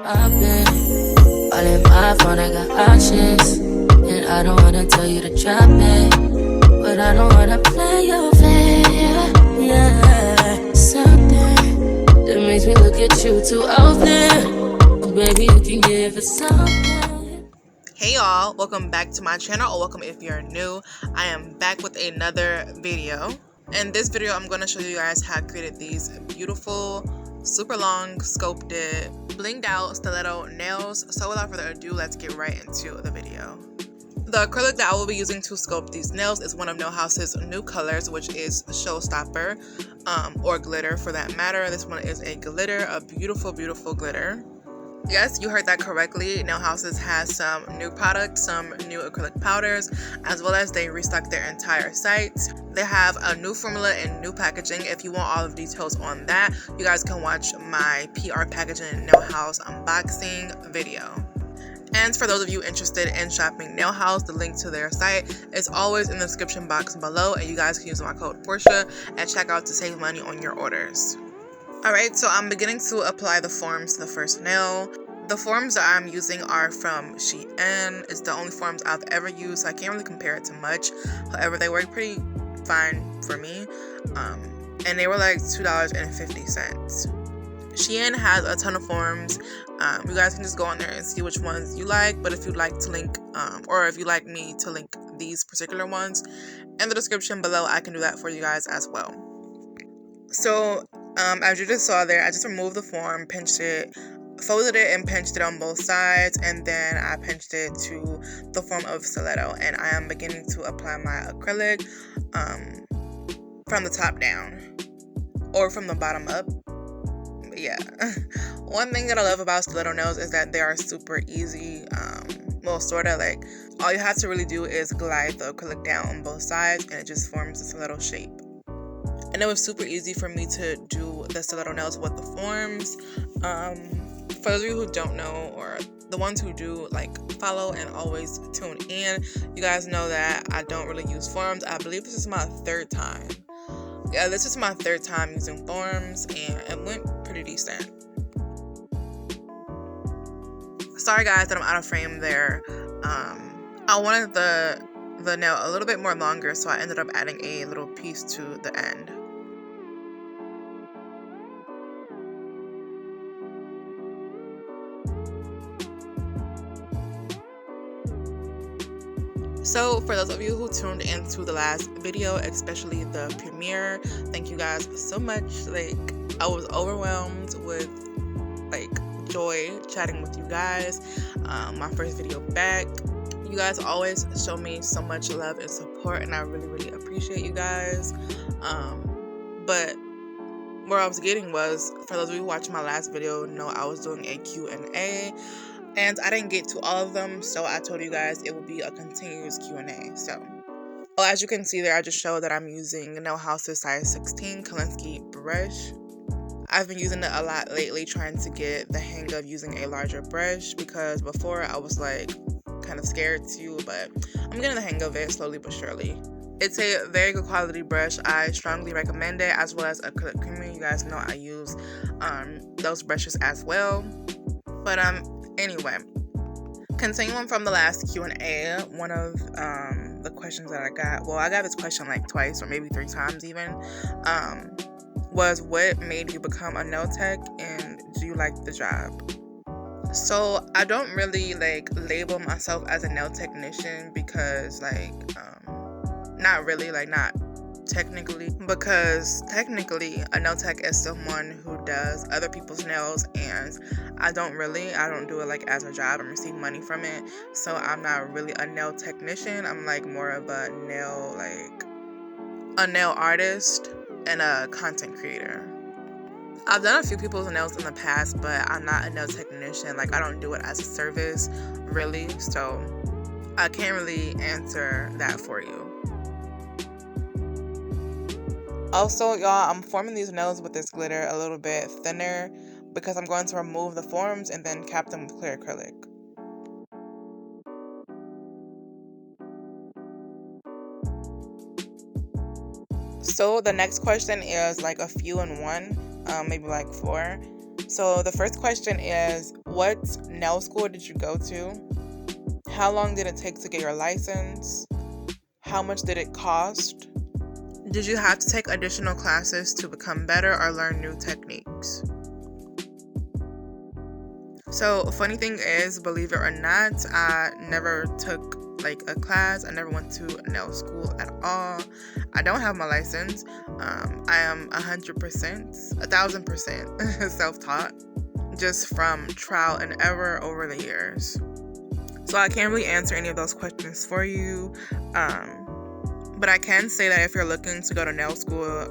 I've been all in my phone, I got options. And I don't wanna tell you to drop it, but I don't wanna play your fair. Yeah, something that makes me look at you too often. Baby, you can give it something. Hey y'all, welcome back to my channel, or welcome if you're new. I am back with another video. In this video, I'm going to show you guys how I created these beautiful, super long, sculpted, blinged out stiletto nails. So without further ado, let's get right into the video. The acrylic that I will be using to sculpt these nails is one of Nail House's new colors, which is Showstopper, or glitter for that matter. This one is a glitter, a beautiful, beautiful glitter. Yes, you heard that correctly. Nail Houses has some new products, some new acrylic powders, as well as they restocked their entire site. They have a new formula and new packaging. If you want all of the details on that, you guys can watch my PR Packaging Nail House unboxing video. And for those of you interested in shopping Nail House, the link to their site is always in the description box below, and you guys can use my code Porche at checkout to save money on your orders. Alright, so I'm beginning to apply the forms to the first nail. The forms that I'm using are from Shein. It's the only forms I've ever used, so I can't really compare it to much. However, they work pretty fine for me. And they were like $2.50. Shein has a ton of forms. You guys can just go on there and see which ones you like. But if you'd like to link, or if you'd like me to link these particular ones in the description below, I can do that for you guys as well. So, as you just saw there, I just removed the form, pinched it, folded it and pinched it on both sides, and then I pinched it to the form of stiletto, and I am beginning to apply my acrylic from the top down, or from the bottom up. Yeah. One thing that I love about stiletto nails is that they are super easy. Well, sort of, like, all you have to really do is glide the acrylic down on both sides, and it just forms a stiletto shape. And it was super easy for me to do the stiletto nails with the forms. For those of you who don't know, or the ones who do, like, follow and always tune in, you guys know that I don't really use forms. I believe this is my third time. Yeah, this is my third time using forms, and it went pretty decent. Sorry guys that I'm out of frame there. I wanted the nail a little bit more longer, so I ended up adding a little piece to the end. So for those of you who tuned into the last video, especially the premiere, thank you guys so much. Like, I was overwhelmed with, like, joy chatting with you guys. My first video back. You guys always show me so much love and support, and I really, really appreciate you guys. But where I was getting was, for those of you who watched my last video, know I was doing a Q&A. And I didn't get to all of them, so I told you guys it would be a continuous Q&A. So, as you can see there, I just showed that I'm using Nail House's size 16 Kolinsky brush. I've been using it a lot lately, trying to get the hang of using a larger brush, because before I was like kind of scared to, but I'm getting the hang of it slowly but surely. It's a very good quality brush. I strongly recommend it, as well as acrylic creamer. You guys know I use those brushes as well. But anyway, continuing from the last Q&A, one of the questions that I got this question like twice or maybe 3 times even, was what made you become a nail tech, and do you like the job? So I don't really like label myself as a nail technician, because like not really, like, not technically, because technically a nail tech is someone who does other people's nails, and I don't do it like as a job and receive money from it. So I'm not really a nail technician. I'm like more of a nail artist and a content creator. I've done a few people's nails in the past, but I'm not a nail technician. Like, I don't do it as a service really, so I can't really answer that for you. Also, y'all, I'm forming these nails with this glitter a little bit thinner, because I'm going to remove the forms and then cap them with clear acrylic. So the next question is like a few in one, maybe like 4. So the first question is, What nail school did you go to? How long did it take to get your license? How much did it cost? Did you have to take additional classes to become better or learn new techniques? So, funny thing is, believe it or not, I never took like a class. I never went to nail school at all. I don't have my license. I am 100%, 1000% self-taught, just from trial and error over the years. So I can't really answer any of those questions for you. But I can say that if you're looking to go to nail school,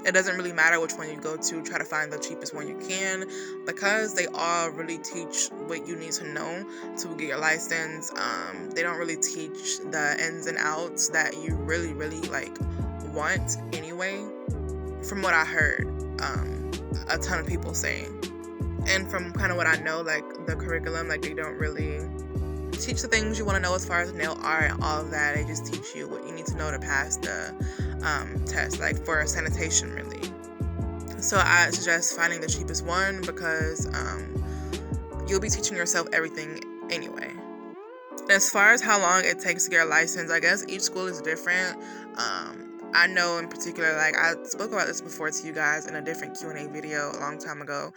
it doesn't really matter which one you go to. Try to find the cheapest one you can, because they all really teach what you need to know to get your license. They don't really teach the ins and outs that you really like want anyway, from what I heard a ton of people say. And from kind of what I know, like the curriculum, like they don't really teach the things you want to know as far as nail art and all of that. They just teach you what you need to know to pass the test, like for sanitation really. So I suggest finding the cheapest one, because you'll be teaching yourself everything anyway. As far as how long it takes to get a license, I guess each school is different. I know in particular, like I spoke about this before to you guys in a different Q&A video a long time ago,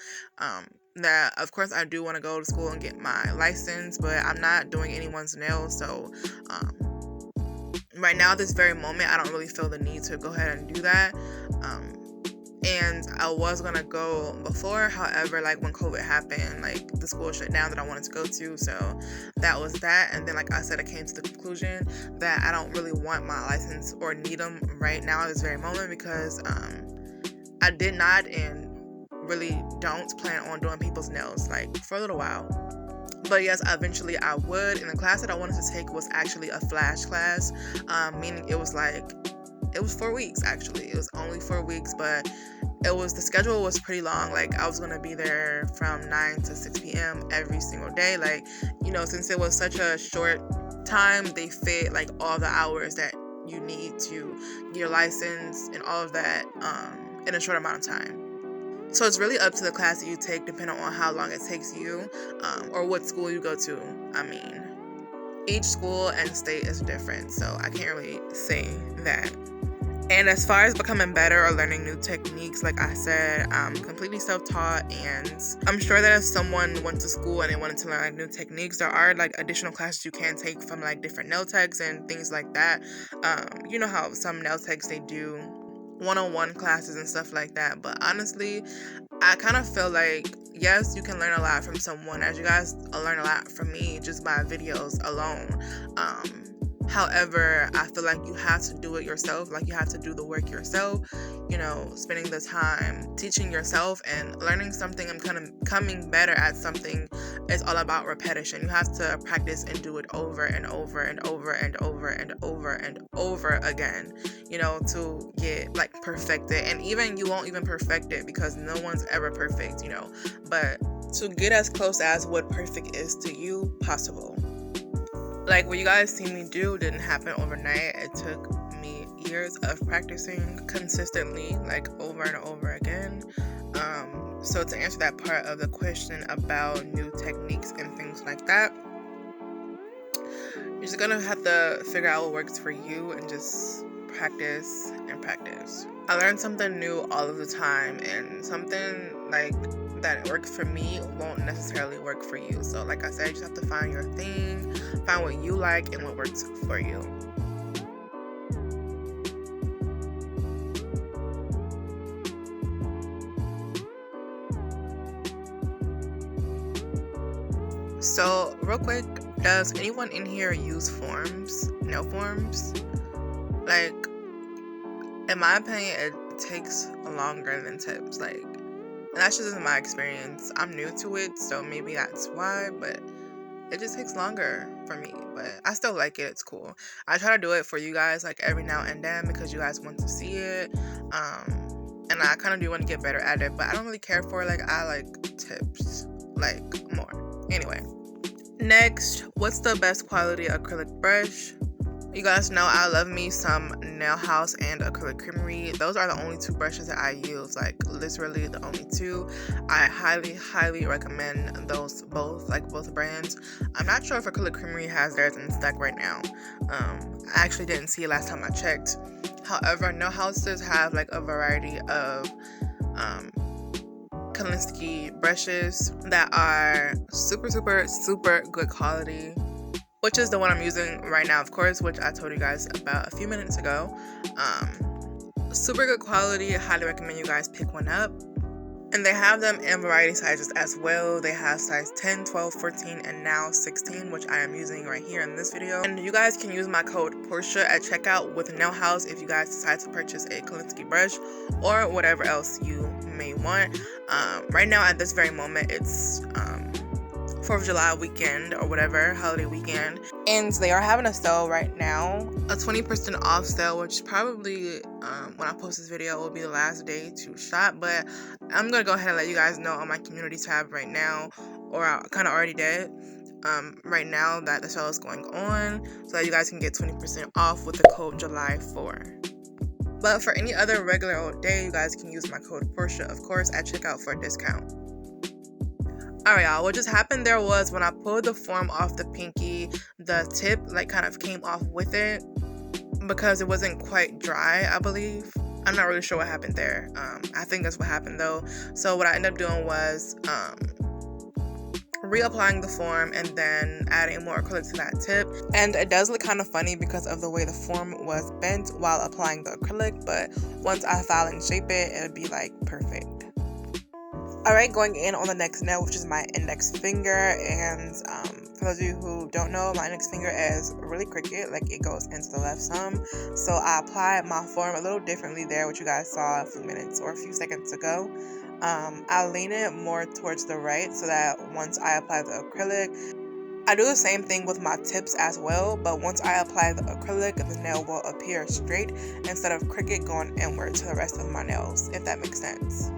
that of course I do want to go to school and get my license, but I'm not doing anyone's nails. So right now, this very moment, I don't really feel the need to go ahead and do that. And I was gonna go before, however, like when COVID happened, like the school shut down that I wanted to go to, so that was that. And then, like I said, I came to the conclusion that I don't really want my license or need them right now at this very moment, because I did not and really don't plan on doing people's nails like for a little while. But yes, eventually I would. And the class that I wanted to take was actually a flash class, meaning it was 4 weeks actually. It was only 4 weeks, but the schedule was pretty long. Like I was gonna be there from 9 to 6 p.m. every single day. Like, you know, since it was such a short time, they fit like all the hours that you need to get your license and all of that in a short amount of time. So it's really up to the class that you take, depending on how long it takes you, or what school you go to. I mean, each school and state is different, so I can't really say that. And as far as becoming better or learning new techniques, like I said, I'm completely self-taught, and I'm sure that if someone went to school and they wanted to learn like new techniques, there are like additional classes you can take from like different nail techs and things like that. You know how some nail techs, they do one-on-one classes and stuff like that, but honestly, I kind of feel like, yes, you can learn a lot from someone, as you guys learn a lot from me just by videos alone. However, I feel like you have to do it yourself. Like you have to do the work yourself, you know, spending the time teaching yourself and learning something and kind of becoming better at something is all about repetition. You have to practice and do it over and over and over and over and over and over again, you know, to get like perfected. And even you won't even perfect it, because no one's ever perfect, you know, but to get as close as what perfect is to you possible. Like what you guys see me do didn't happen overnight. It took me years of practicing consistently, like over and over again. So to answer that part of the question about new techniques and things like that, you're just gonna have to figure out what works for you and just practice and practice. I learn something new all of the time, and something like that works for me won't necessarily work for you. So like I said, you just have to find your thing, find what you like and what works for you. So real quick, does anyone in here use forms, nail forms? Like, in my opinion, it takes longer than tips. Like, and that's just in my experience. I'm new to it, so maybe that's why, but it just takes longer for me. But I still like it. It's cool. I try to do it for you guys like every now and then, because you guys want to see it. And I kind of do want to get better at it, but I don't really care for it. Like, I like tips like more. Anyway, next, what's the best quality acrylic brush? You guys know I love me some Nail House and Acrylic Creamery. Those are the only two brushes that I use, like literally the only two. I highly recommend those both, like both brands. I'm not sure if Acrylic Creamery has theirs in stock right now. I actually didn't see it last time I checked. However, Nail Houses have like a variety of Kolinsky brushes that are super good quality, which is the one I'm using right now, of course, which I told you guys about a few minutes ago. Super good quality. I highly recommend you guys pick one up. And they have them in variety sizes as well. They have size 10, 12, 14, and now 16, which I am using right here in this video. And you guys can use my code PORCHE at checkout with Nail House if you guys decide to purchase a Kolinsky brush or whatever else you may want. Right now, at this very moment, it's 4th of July weekend or whatever, holiday weekend, and they are having a sale right now, a 20% off sale, which probably when I post this video will be the last day to shop, but I'm gonna go ahead and let you guys know on my community tab right now, or I kind of already did right now, that the sale is going on, so that you guys can get 20% off with the code July4. But for any other regular old day, you guys can use my code Porche, of course, at checkout for a discount. Alright, y'all, what just happened there was when I pulled the foam off the pinky, the tip like kind of came off with it because it wasn't quite dry, I believe. I'm not really sure what happened there. I think that's what happened though. So what I ended up doing was reapplying the foam and then adding more acrylic to that tip. And it does look kind of funny because of the way the foam was bent while applying the acrylic, but once I file and shape it, it'll be like perfect. Alright, going in on the next nail, which is my index finger, and for those of you who don't know, my index finger is really crooked, like it goes into the left some, so I apply my foam a little differently there, which you guys saw a few minutes or a few seconds ago. I lean it more towards the right so that once I apply the acrylic, I do the same thing with my tips as well, but once I apply the acrylic, the nail will appear straight instead of crooked going inward to the rest of my nails, if that makes sense.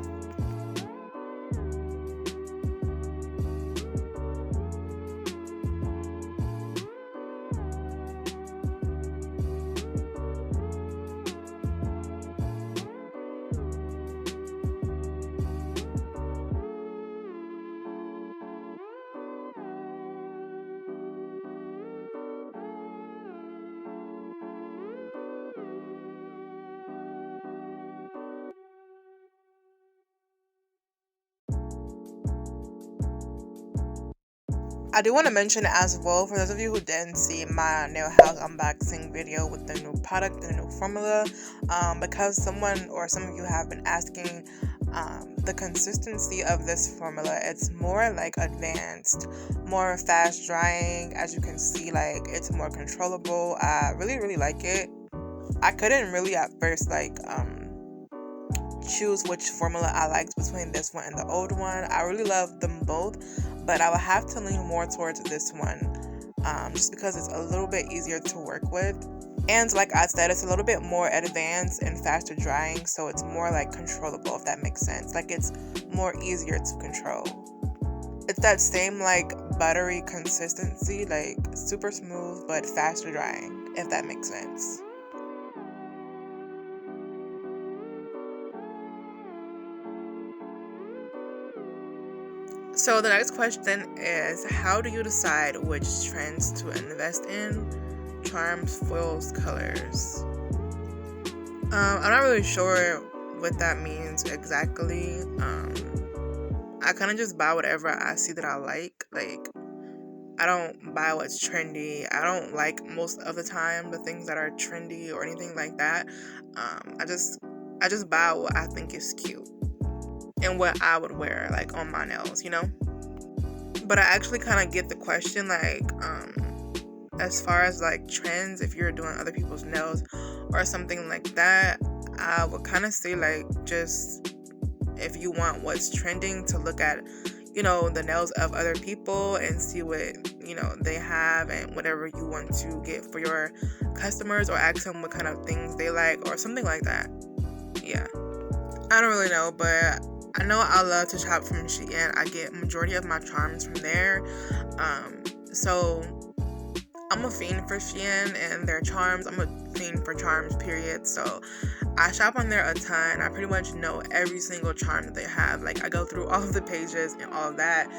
I do want to mention as well, for those of you who didn't see my Nail House unboxing video with the new product and the new formula, because someone or some of you have been asking the consistency of this formula. It's more like advanced, more fast drying. As you can see, like it's more controllable. I really like it. I couldn't really at first like choose which formula I liked between this one and the old one. I really love them both, but I would have to lean more towards this one just because it's a little bit easier to work with, and like I said, it's a little bit more advanced and faster drying, so it's more like controllable, if that makes sense. Like it's more easier to control. It's that same like buttery consistency, like super smooth but faster drying, if that makes sense. So the next question is, how do you decide which trends to invest in? Charms, foils, colors. I'm not really sure what that means exactly. I kind of just buy whatever I see that I like. Like, I don't buy what's trendy. I don't like most of the time the things that are trendy or anything like that. I just buy what I think is cute and what I would wear, like, on my nails, you know? But I actually kind of get the question, like, as far as, like, trends, if you're doing other people's nails or something like that, I would kind of say, like, just if you want what's trending, to look at, you know, the nails of other people and see what, you know, they have and whatever you want to get for your customers, or ask them what kind of things they like or something like that. Yeah. I don't really know, but I know I love to shop from Shein. I get majority of my charms from there. So I'm a fiend for Shein and their charms. I'm a fiend for charms, period. So I shop on there a ton. I pretty much know every single charm that they have. Like, I go through all of the pages and all of that.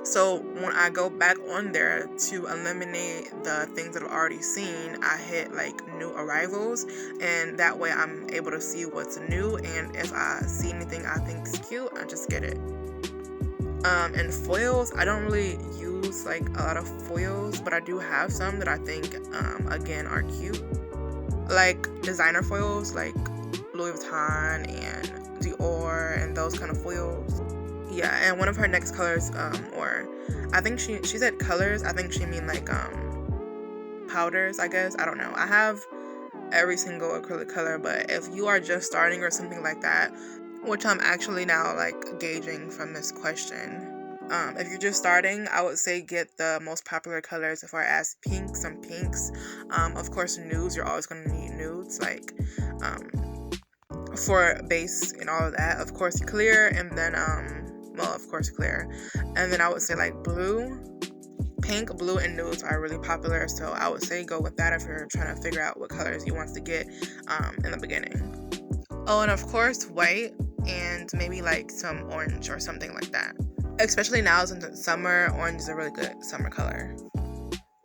So when I go back on there to eliminate the things that I've already seen, I hit like new arrivals, and that way I'm able to see what's new, and if I see anything I think is cute, I just get it. And foils, I don't really use like a lot of foils, but I do have some that I think again are cute, like designer foils like Louis Vuitton and Dior and those kind of foils. Yeah, and one of her next colors, or I think she said colors, I think she mean like powders, I guess, I don't know. I have every single acrylic color, but if you are just starting or something like that, which I'm actually now like gauging from this question, if you're just starting, I would say get the most popular colors as far as pinks, some pinks, of course nudes, you're always going to need nudes, like for base and all of that, of course clear, and then well, of course clear, and then I would say like blue, pink, blue, and nudes are really popular, so I would say go with that if you're trying to figure out what colors you want to get in the beginning. Oh, and of course white, and maybe like some orange or something like that. Especially now since it's summer, orange is a really good summer color.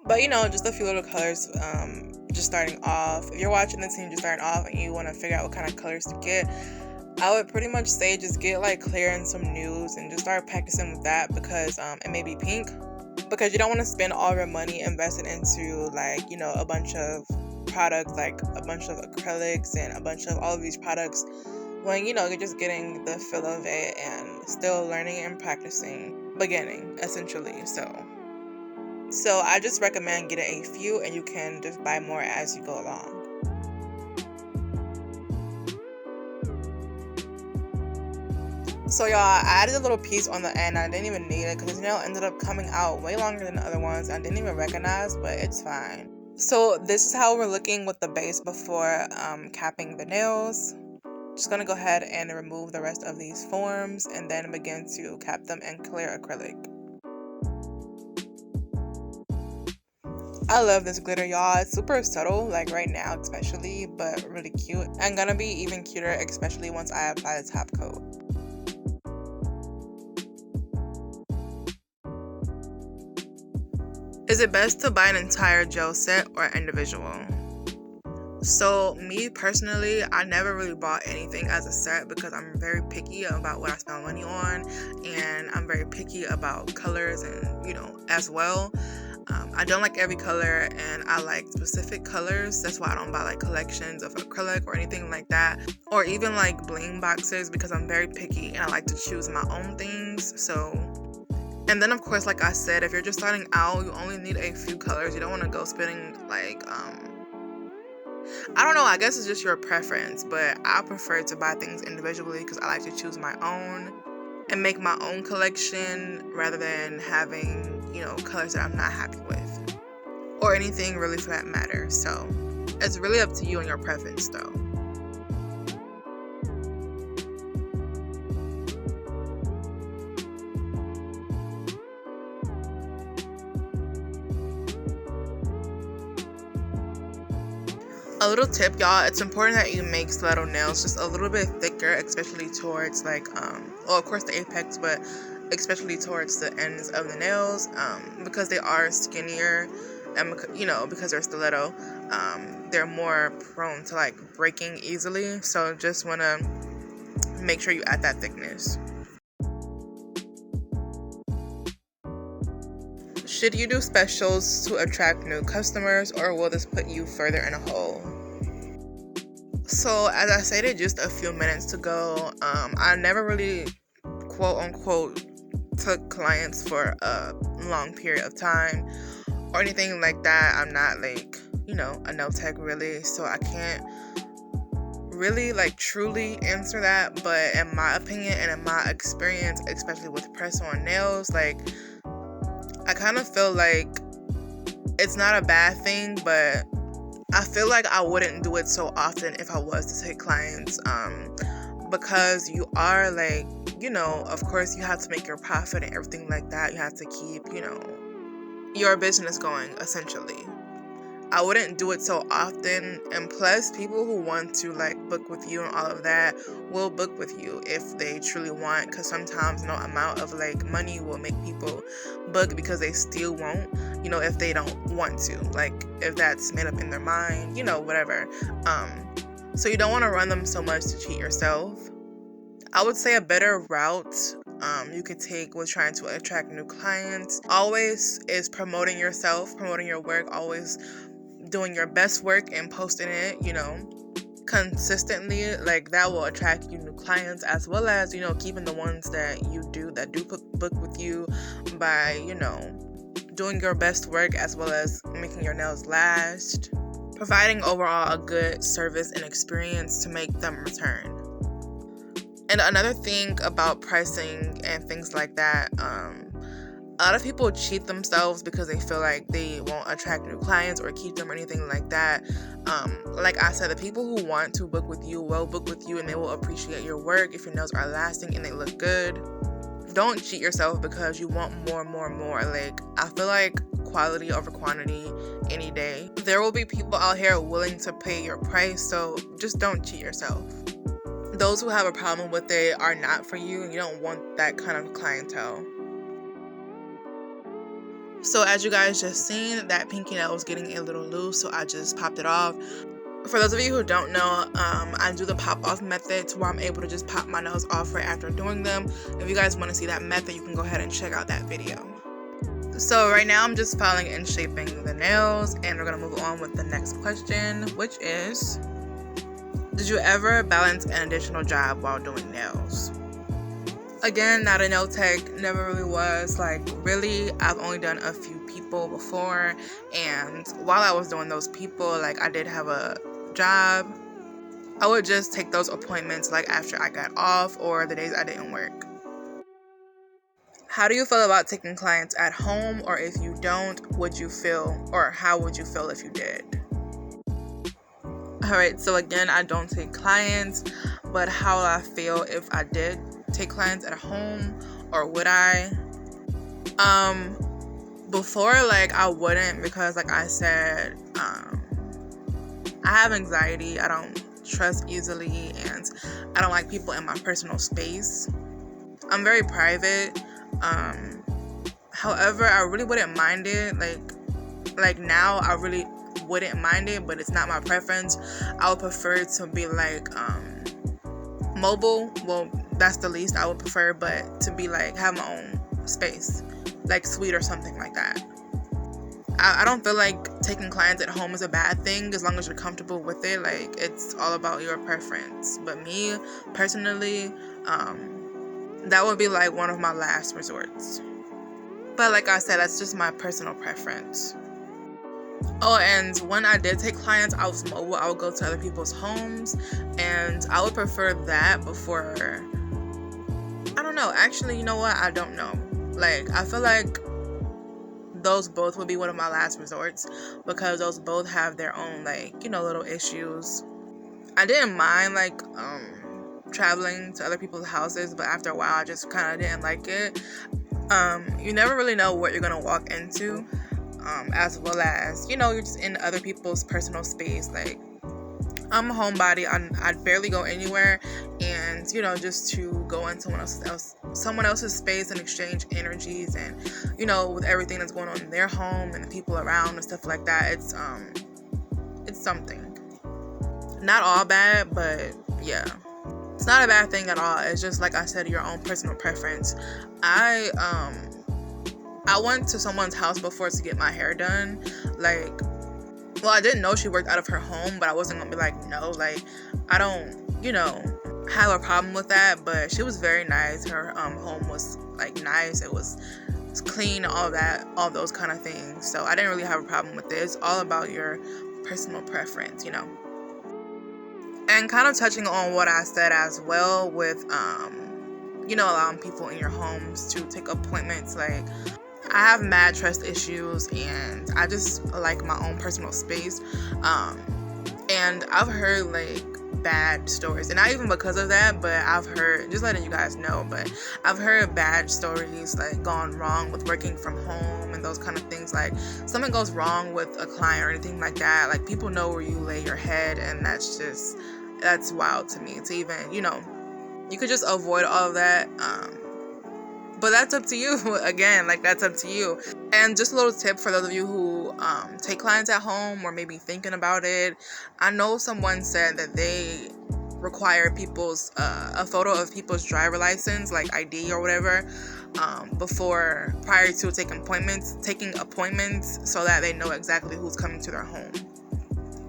But you know, just a few little colors, just starting off. If you're watching this and you're just starting off and you want to figure out what kind of colors to get, I would pretty much say just get like clear and some nudes and just start practicing with that, because it may be pink, because you don't want to spend all your money invested into like, you know, a bunch of products, like a bunch of acrylics and a bunch of all of these products, when, you know, you're just getting the feel of it and still learning and practicing, beginning essentially. So I just recommend getting a few, and you can just buy more as you go along. So y'all, I added a little piece on the end. I didn't even need it because the nail ended up coming out way longer than the other ones. I didn't even recognize, but it's fine. So this is how we're looking with the base before capping the nails. Just gonna go ahead and remove the rest of these forms and then begin to cap them in clear acrylic. I love this glitter, y'all. It's super subtle, like right now especially, but really cute, and gonna be even cuter especially once I apply the top coat. Is it best to buy an entire gel set or individual? So me personally, I never really bought anything as a set because I'm very picky about what I spend money on, and I'm very picky about colors and, you know, as well. I don't like every color, and I like specific colors. That's why I don't buy like collections of acrylic or anything like that, or even like bling boxes, because I'm very picky and I like to choose my own things. So, and then of course, like I said, if you're just starting out, you only need a few colors. You don't want to go spending like I don't know, I guess it's just your preference, but I prefer to buy things individually because I like to choose my own and make my own collection rather than having, you know, colors that I'm not happy with, or anything really for that matter. So it's really up to you and your preference though. A little tip, y'all, it's important that you make stiletto nails just a little bit thicker, especially towards like well, of course the apex, but especially towards the ends of the nails, because they are skinnier, and you know, because they're stiletto, they're more prone to like breaking easily. So just want to make sure you add that thickness. Should you do specials to attract new customers, or will this put you further in a hole? So as I stated just a few minutes ago, I never really quote unquote took clients for a long period of time or anything like that. I'm not like, you know, a nail tech really, so I can't really like truly answer that. But in my opinion and in my experience, especially with press-on nails, like I kind of feel like it's not a bad thing, but I feel like I wouldn't do it so often if I was to take clients, because you are like, you know, of course you have to make your profit and everything like that. You have to keep, you know, your business going, essentially. I wouldn't do it so often, and plus people who want to like book with you and all of that will book with you if they truly want, because sometimes no amount of like money will make people book because they still won't, you know, if they don't want to, like if that's made up in their mind, you know, whatever. So you don't want to run them so much to cheat yourself. I would say a better route you could take with trying to attract new clients always is promoting yourself, promoting your work, always doing your best work and posting it, you know, consistently. Like that will attract you new clients, as well as, you know, keeping the ones that do book with you by, you know, doing your best work, as well as making your nails last, providing overall a good service and experience to make them return. And another thing about pricing and things like that, a lot of people cheat themselves because they feel like they won't attract new clients or keep them or anything like that. Like I said, the people who want to book with you will book with you, and they will appreciate your work if your nails are lasting and they look good. Don't cheat yourself because you want more. Like, I feel like quality over quantity any day. There will be people out here willing to pay your price, so just don't cheat yourself. Those who have a problem with it are not for you, and you don't want that kind of clientele. So as you guys just seen, that pinky nail was getting a little loose, so I just popped it off. For those of you who don't know, I do the pop off method to where I'm able to just pop my nails off right after doing them. If you guys want to see that method, you can go ahead and check out that video. So right now I'm just filing and shaping the nails, and we're going to move on with the next question, which is, did you ever balance an additional job while doing nails? Again, not a nail tech, never really was. Like, really, I've only done a few people before, and while I was doing those people, like, I did have a job. I would just take those appointments like after I got off or the days I didn't work. How do you feel about taking clients at home, or if you don't, would you feel, or how would you feel if you did? Alright, so again, I don't take clients, but how would I feel if I did take clients at home, or would I? Before, like, I wouldn't, because like I said, I have anxiety, I don't trust easily, and I don't like people in my personal space. I'm very private. However, I really wouldn't mind it. Like now, I really wouldn't mind it, but it's not my preference. I would prefer to be like mobile. Well, that's the least I would prefer, but to be like have my own space, like suite or something like that. I don't feel like taking clients at home is a bad thing as long as you're comfortable with it. Like, it's all about your preference. But me personally, that would be like one of my last resorts. But like I said, that's just my personal preference. Oh, and when I did take clients, I was mobile. I would go to other people's homes, and I would prefer that before, I don't know. Actually, you know what? I don't know. Like, I feel like those both would be one of my last resorts, because those both have their own, like, you know, little issues. I didn't mind, like, traveling to other people's houses, but after a while, I just kind of didn't like it. You never really know what you're going to walk into. As well as, you know, you're just in other people's personal space. Like, I'm a homebody. I barely go anywhere, and, you know, just to go into someone else's space and exchange energies, and, you know, with everything that's going on in their home and the people around and stuff like that, it's something. Not all bad, but yeah, it's not a bad thing at all. It's just, like I said, your own personal preference. I went to someone's house before to get my hair done. Like, well, I didn't know she worked out of her home, but I wasn't gonna be like, no, like, I don't, you know, have a problem with that. But she was very nice. Her home was like nice. It was clean, all that, all those kind of things. So I didn't really have a problem with it. It's all about your personal preference, you know. And kind of touching on what I said as well with, you know, allowing people in your homes to take appointments. Like, I have mad trust issues, and I just like my own personal space. And I've heard, like, bad stories, and not even because of that, but I've heard, just letting you guys know, but I've heard bad stories like gone wrong with working from home and those kind of things. Like something goes wrong with a client or anything like that, like people know where you lay your head, and that's wild to me to even, you could just avoid all of that. But that's up to you. Again, like that's up to you. And just a little tip for those of you who take clients at home or maybe thinking about it. I know someone said that they require a photo of people's driver license, like ID or whatever, prior to taking appointments, so that they know exactly who's coming to their home.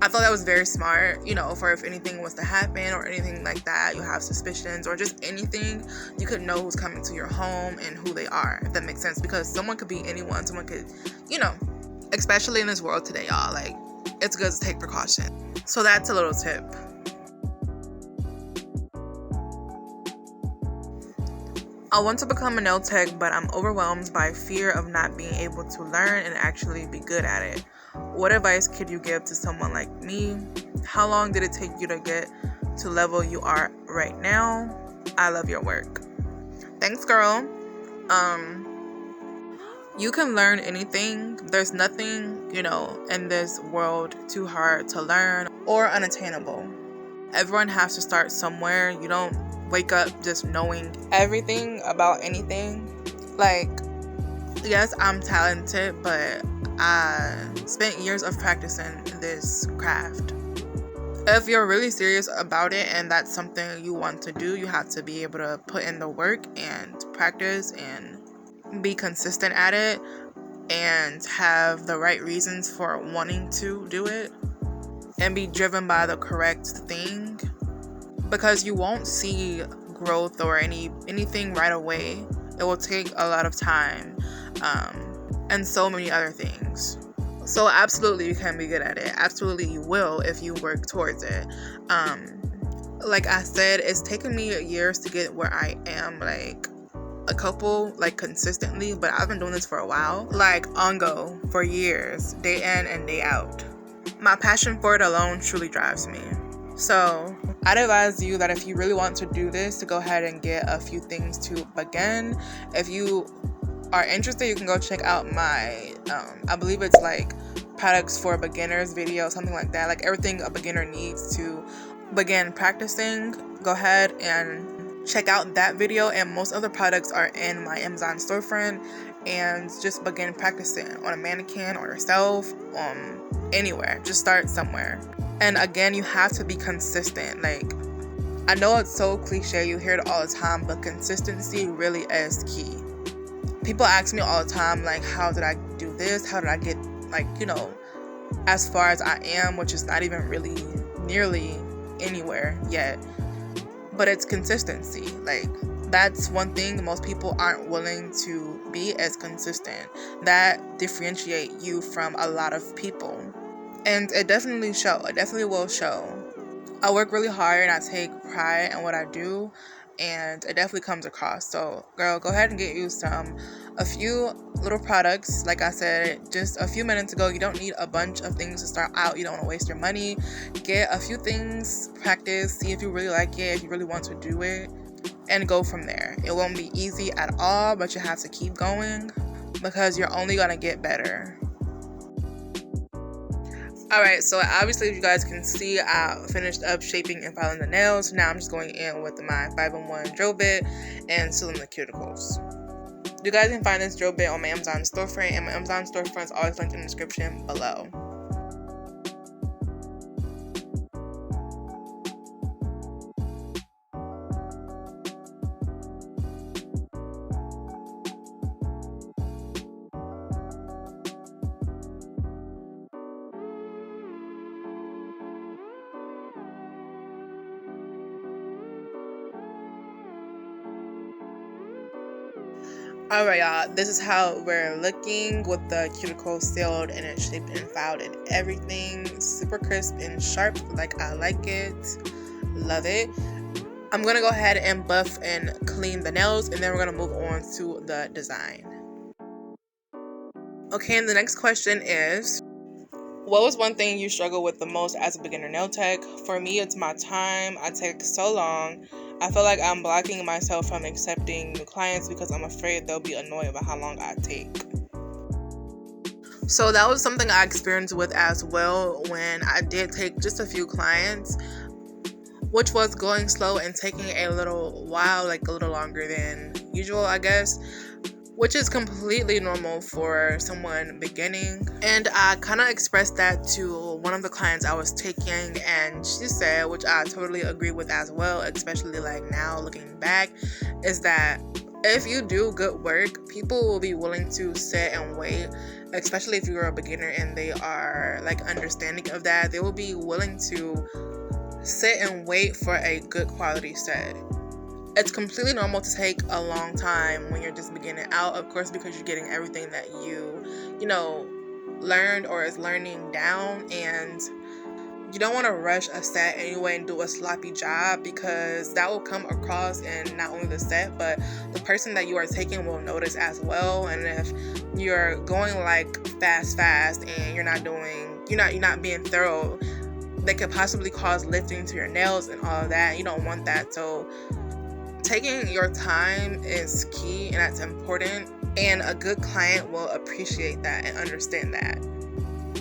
I thought that was very smart, for if anything was to happen or anything like that, you have suspicions or just anything, you could know who's coming to your home and who they are, if that makes sense. Because someone could be anyone, someone could, especially in this world today, y'all, like, it's good to take precaution. So that's a little tip. I want to become a nail tech, but I'm overwhelmed by fear of not being able to learn and actually be good at it. What advice could you give to someone like me? How long did it take you to get to level you are right now? I love your work. Thanks, girl. You can learn anything. There's nothing, in this world too hard to learn or unattainable. Everyone has to start somewhere. You don't wake up just knowing everything about anything. Like, yes, I'm talented, but I spent years of practicing this craft. If you're really serious about it and that's something you want to do, you have to be able to put in the work and practice and be consistent at it and have the right reasons for wanting to do it and be driven by the correct thing, because you won't see growth or anything right away. It will take a lot of time, and so many other things. So absolutely you can be good at it. Absolutely you will if you work towards it. Like I said, it's taken me years to get where I am, like a couple, like consistently, but I've been doing this for a while, like on go for years, day in and day out. My passion for it alone truly drives me. So I'd advise you that if you really want to do this, to go ahead and get a few things to begin. If you are interested, you can go check out my I believe it's like products for beginners video, something like that, like everything a beginner needs to begin practicing. Go ahead and check out that video, and most other products are in my Amazon storefront, and just begin practicing on a mannequin or yourself, anywhere. Just start somewhere. And again, you have to be consistent. Like, I know it's so cliche, you hear it all the time, but consistency really is key. People ask me all the time, like, how did I do this? How did I get, like, as far as I am, which is not even really nearly anywhere yet. But it's consistency. Like, that's one thing most people aren't willing to be as consistent. That differentiate you from a lot of people. And it definitely will show. I work really hard and I take pride in what I do, and it definitely comes across. So girl, go ahead and get you a few little products. Like I said just a few minutes ago, you don't need a bunch of things to start out. You don't want to waste your money. Get a few things, practice, see if you really like it, if you really want to do it, and go from there. It won't be easy at all, but you have to keep going because you're only gonna get better. Alright, so obviously, as you guys can see, I finished up shaping and filing the nails. Now I'm just going in with my 5-in-1 drill bit and sealing the cuticles. You guys can find this drill bit on my Amazon storefront, and my Amazon storefront is always linked in the description below. Alright, y'all, this is how we're looking with the cuticle sealed and it's shaped and filed and everything. Super crisp and sharp like I like it. Love it. I'm going to go ahead and buff and clean the nails, and then we're going to move on to the design. Okay, and the next question is, What was one thing you struggle with the most as a beginner nail tech? For me, it's my time. I take so long. I feel like I'm blocking myself from accepting new clients because I'm afraid they'll be annoyed about how long I take. So that was something I experienced with as well when I did take just a few clients, which was going slow and taking a little while, like a little longer than usual, I guess, which is completely normal for someone beginning. And I kind of expressed that to one of the clients I was taking, and she said, which I totally agree with as well, especially like now looking back, is that if you do good work, people will be willing to sit and wait, especially if you're a beginner and they are like understanding of that. They will be willing to sit and wait for a good quality set. It's completely normal to take a long time when you're just beginning out, of course, because you're getting everything that you know, learned or is learning down, and you don't want to rush a set anyway and do a sloppy job, because that will come across in not only the set, but the person that you are taking will notice as well. And if you're going like fast and you're not being thorough, that could possibly cause lifting to your nails and all of that. You don't want that. So taking your time is key, and that's important, and a good client will appreciate that and understand that.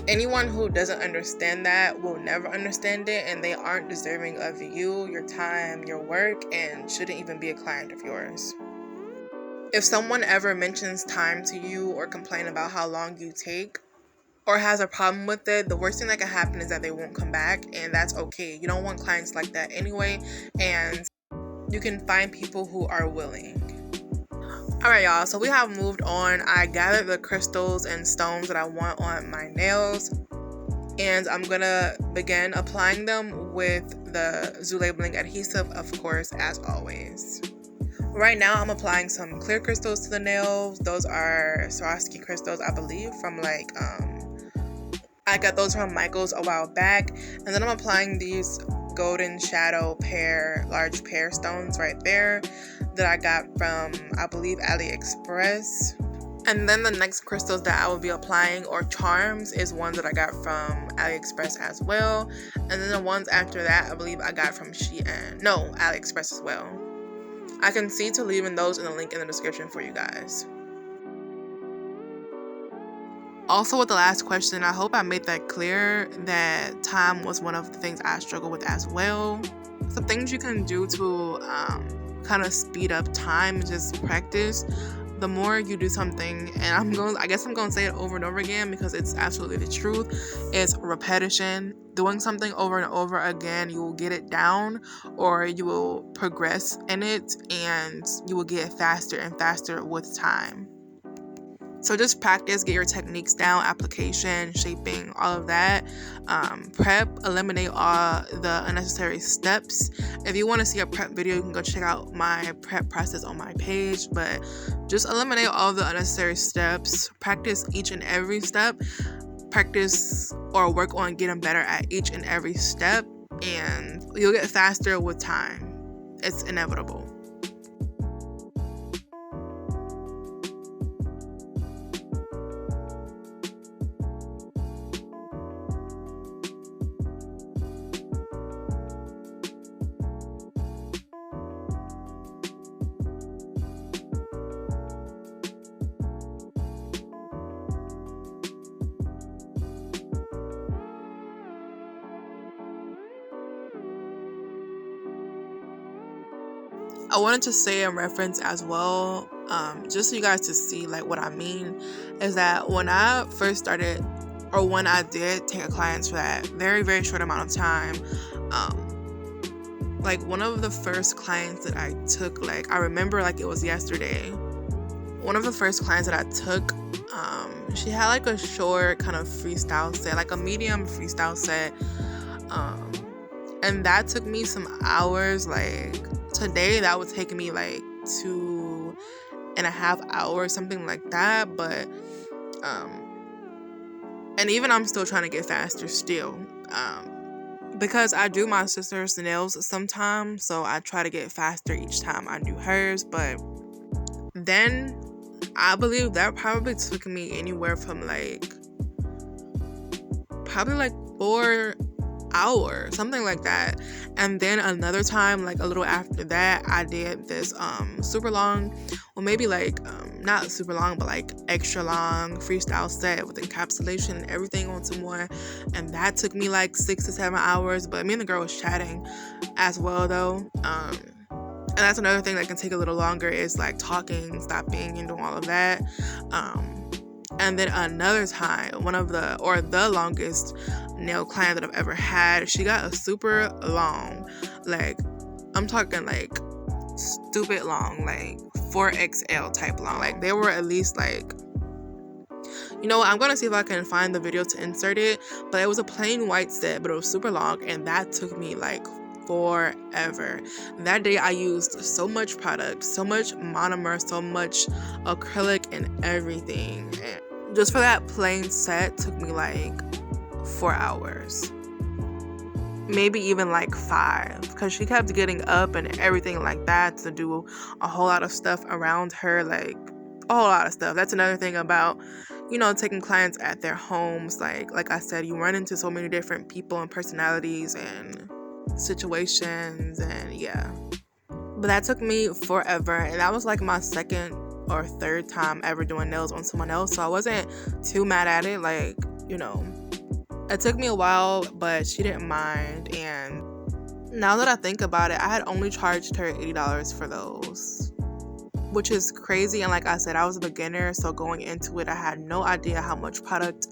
Anyone who doesn't understand that will never understand it, and they aren't deserving of you, your time, your work, and shouldn't even be a client of yours. If someone ever mentions time to you or complain about how long you take or has a problem with it, the worst thing that can happen is that they won't come back, and that's okay. You don't want clients like that anyway, and you can find people who are willing. Alright, y'all, so we have moved on. I gathered the crystals and stones that I want on my nails, and I'm gonna begin applying them with the Zoo Labeling adhesive, of course, as always. Right now, I'm applying some clear crystals to the nails. Those are Swarovski crystals, I believe, from I got those from Michael's a while back. And then I'm applying these golden shadow large pear stones right there that I got from, I believe, AliExpress. And then the next crystals that I will be applying, or charms, is ones that I got from AliExpress as well. And then the ones after that, I believe I got from AliExpress as well. I can see to leaving those in the link in the description for you guys. Also, with the last question, I hope I made that clear that time was one of the things I struggle with as well. Some things you can do to kind of speed up time is just practice. The more you do something, and I guess I'm going to say it over and over again because it's absolutely the truth, is repetition. Doing something over and over again, you will get it down, or you will progress in it, and you will get faster and faster with time. So just practice, get your techniques down, application, shaping, all of that. Prep, eliminate all the unnecessary steps. If you want to see a prep video, you can go check out my prep process on my page, but just eliminate all the unnecessary steps. Practice each and every step. Practice or work on getting better at each and every step, and you'll get faster with time. It's inevitable. I wanted to say in reference as well, just so you guys to see like what I mean, is that when I first started, or when I did take a client for that very, very short amount of time, like one of the first clients that I took, like I remember like it was yesterday, one of the first clients that I took, she had like a short kind of freestyle set, like a medium freestyle set, and that took me some hours. Like today that would take me like 2.5 hours, something like that, but and even I'm still trying to get faster still, because I do my sister's nails sometimes, so I try to get faster each time I do hers. But then I believe that probably took me anywhere from like probably like 4 hours, something like that. And then another time, like a little after that, I did this super long, well maybe like not super long, but like extra long freestyle set with encapsulation and everything on some more, and that took me like 6 to 7 hours. But me and the girl was chatting as well though, and that's another thing that can take a little longer, is like talking, stopping, and doing all of that. And then another time, the longest nail client that I've ever had, she got a super long, like I'm talking like stupid long, like 4XL type long. Like they were at least like, you know what, I'm gonna see if I can find the video to insert it, but it was a plain white set, but it was super long, and that took me like forever. That day I used so much product, so much monomer, so much acrylic and everything, and just for that plain set took me like 4 hours, maybe even like 5, because she kept getting up and everything like that to do a whole lot of stuff around her, like a whole lot of stuff. That's another thing about, you know, taking clients at their homes. Like I said, you run into so many different people and personalities and situations, and yeah. But that took me forever, and that was like my second or third time ever doing nails on someone else, so I wasn't too mad at it. Like, you know, it took me a while, but she didn't mind. And now that I think about it, I had only charged her $80 for those, which is crazy. And like I said, I was a beginner, so going into it, I had no idea how much product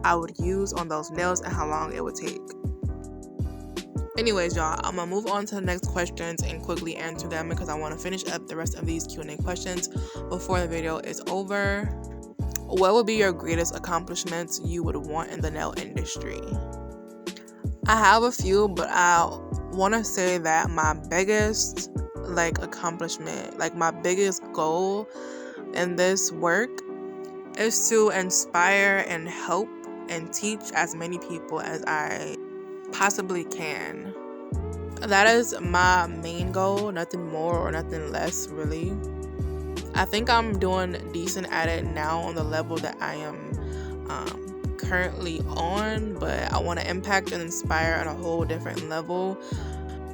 I would use on those nails and how long it would take. Anyways, y'all, I'm gonna move on to the next questions and quickly answer them, because I want to finish up the rest of these Q&A questions before the video is over. What would be your greatest accomplishments you would want in the nail industry? I have a few, but I want to say that my biggest accomplishment, my biggest goal in this work is to inspire and help and teach as many people as I possibly can. That is my main goal, nothing more or nothing less, really. I think I'm doing decent at it now on the level that I am currently on, but I want to impact and inspire on a whole different level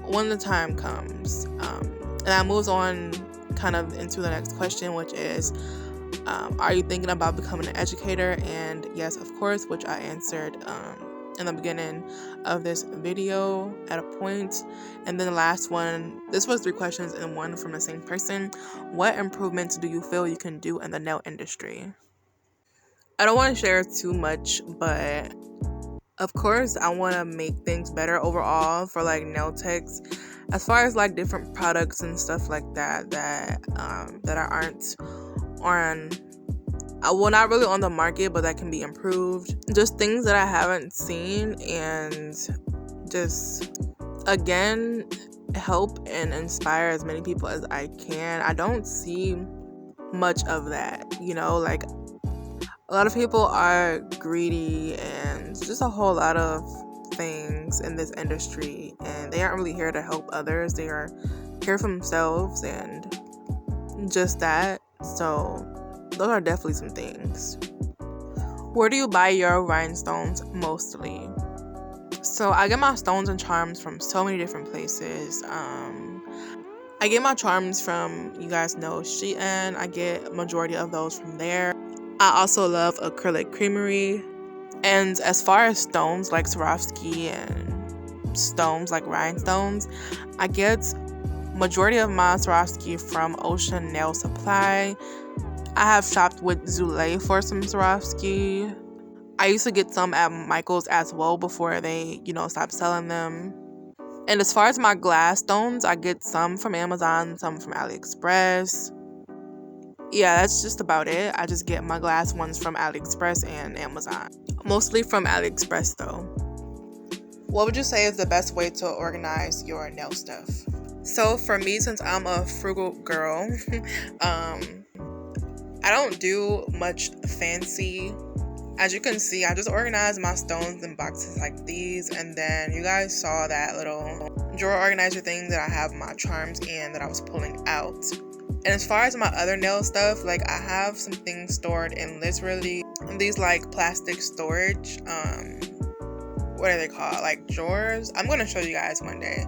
when the time comes. And that moves on kind of into the next question, which is, are you thinking about becoming an educator? And yes, of course, which I answered in the beginning of this video at a point. And then the last one, this was 3 questions in one from the same person. What improvements do you feel you can do in the nail industry? I don't want to share too much, but of course I want to make things better overall for nail techs, as far as different products and stuff like that aren't on, well, not really on the market, but that can be improved. Just things that I haven't seen, and just, again, help and inspire as many people as I can. I don't see much of that, a lot of people are greedy and just a whole lot of things in this industry, and they aren't really here to help others. They are here for themselves and just that. So those are definitely some things. Where do you buy your rhinestones mostly? So I get my stones and charms from so many different places. I get my charms from, you guys know, Shein. I get majority of those from there. I also love Acrylic Creamery. And as far as stones like Swarovski and stones like rhinestones, I get majority of my Swarovski from Ocean Nail Supply. I have shopped with Zule for some Swarovski. I used to get some at Michael's as well before they, stopped selling them. And as far as my glass stones, I get some from Amazon, some from AliExpress. Yeah, that's just about it. I just get my glass ones from AliExpress and Amazon. Mostly from AliExpress though. What would you say is the best way to organize your nail stuff? So for me, since I'm a frugal girl, I don't do much fancy. As you can see, I just organize my stones in boxes like these, and then you guys saw that little drawer organizer thing that I have my charms in that I was pulling out. And as far as my other nail stuff, I have some things stored in literally these plastic storage what are they called, like drawers. I'm gonna show you guys one day,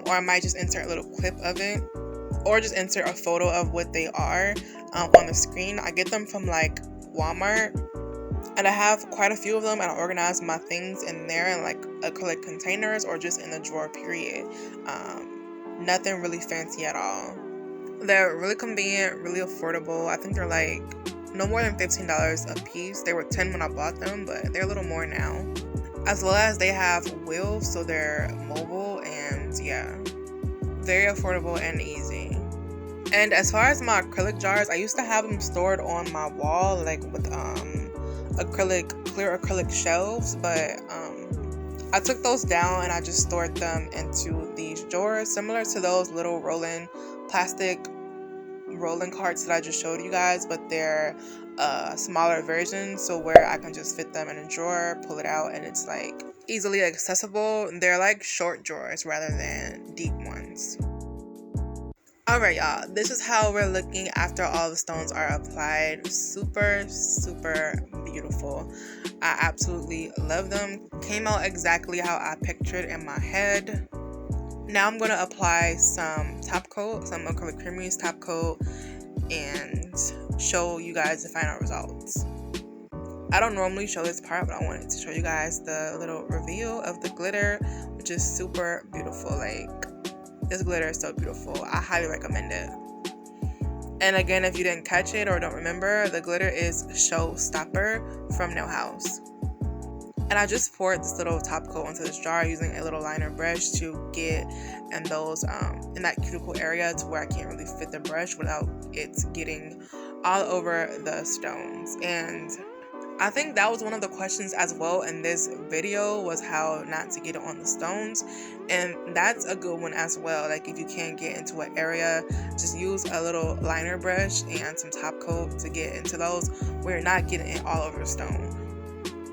or I might just insert a little clip of it, or just insert a photo of what they are on the screen. I get them from like Walmart, and I have quite a few of them, and I organize my things in there in like acrylic containers or just in the drawer period. Nothing really fancy at all. They're really convenient, really affordable. I think they're like no more than $15 a piece. They were 10 when I bought them, but they're a little more now. As well as they have wheels, so they're mobile, and yeah, very affordable and easy. And as far as my acrylic jars, I used to have them stored on my wall, like with clear acrylic shelves, but I took those down and I just stored them into these drawers, similar to those little plastic rolling carts that I just showed you guys, but they're smaller versions, so where I can just fit them in a drawer, pull it out, and it's like easily accessible. They're like short drawers rather than deep ones. Alright y'all, this is how we're looking after all the stones are applied. Super beautiful. I absolutely love them. Came out exactly how I pictured in my head. Now I'm going to apply some top coat, some acrylic creamies top coat, and show you guys the final results. I don't normally show this part, but I wanted to show you guys the little reveal of the glitter, which is super beautiful. Like, this glitter is so beautiful. I highly recommend it. And again, if you didn't catch it or don't remember, the glitter is Showstopper from Nail House. And I just poured this little top coat into this jar using a little liner brush to get in those in that cuticle area to where I can't really fit the brush without it getting all over the stones. And I think that was one of the questions as well in this video, was how not to get it on the stones, and that's a good one as well. Like, if you can't get into an area, just use a little liner brush and some top coat to get into those where you're not getting it all over the stone.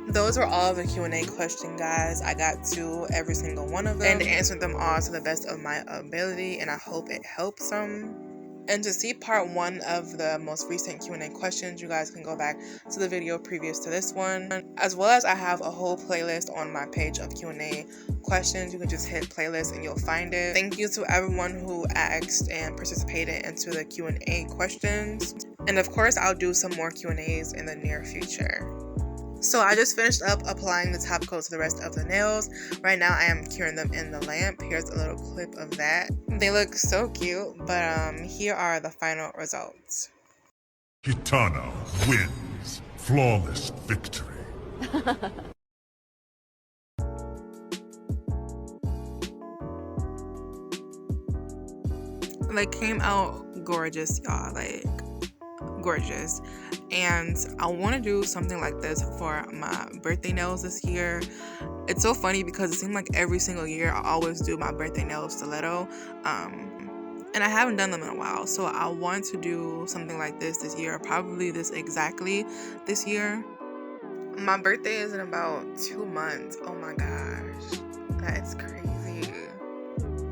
Those were all the Q&A questions, guys. I got to every single one of them and answered them all to the best of my ability, and I hope it helps some. And to see part 1 of the most recent Q&A questions, you guys can go back to the video previous to this one. As well as I have a whole playlist on my page of Q&A questions. You can just hit playlist and you'll find it. Thank you to everyone who asked and participated into the Q&A questions. And of course, I'll do some more Q&As in the near future. So I just finished up applying the top coat to the rest of the nails. Right now I am curing them in the lamp. Here's a little clip of that. They look so cute, but here are the final results. Kitana wins. Flawless victory. They came out gorgeous, y'all. Like, gorgeous. And I want to do something like this for my birthday nails this year. It's so funny because it seems like every single year I always do my birthday nails stiletto, and I haven't done them in a while, so I want to do something like this year, probably exactly this year. My birthday is in about 2 months. Oh my gosh, that's crazy.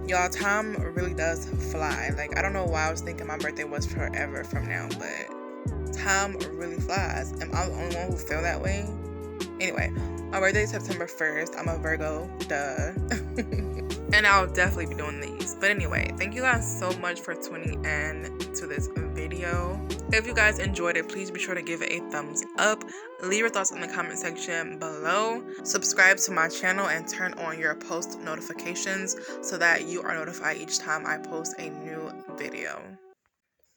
Y'all, time really does fly. Like, I don't know why I was thinking my birthday was forever from now, but time really flies. Am I the only one who feel that way? Anyway, my birthday is September 1st. I'm a Virgo, duh. And I'll definitely be doing these. But anyway, thank you guys so much for tuning in to this video. If you guys enjoyed it, please be sure to give it a thumbs up. Leave your thoughts in the comment section below. Subscribe to my channel and turn on your post notifications so that you are notified each time I post a new video.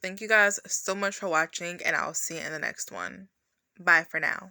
Thank you guys so much for watching, and I'll see you in the next one. Bye for now.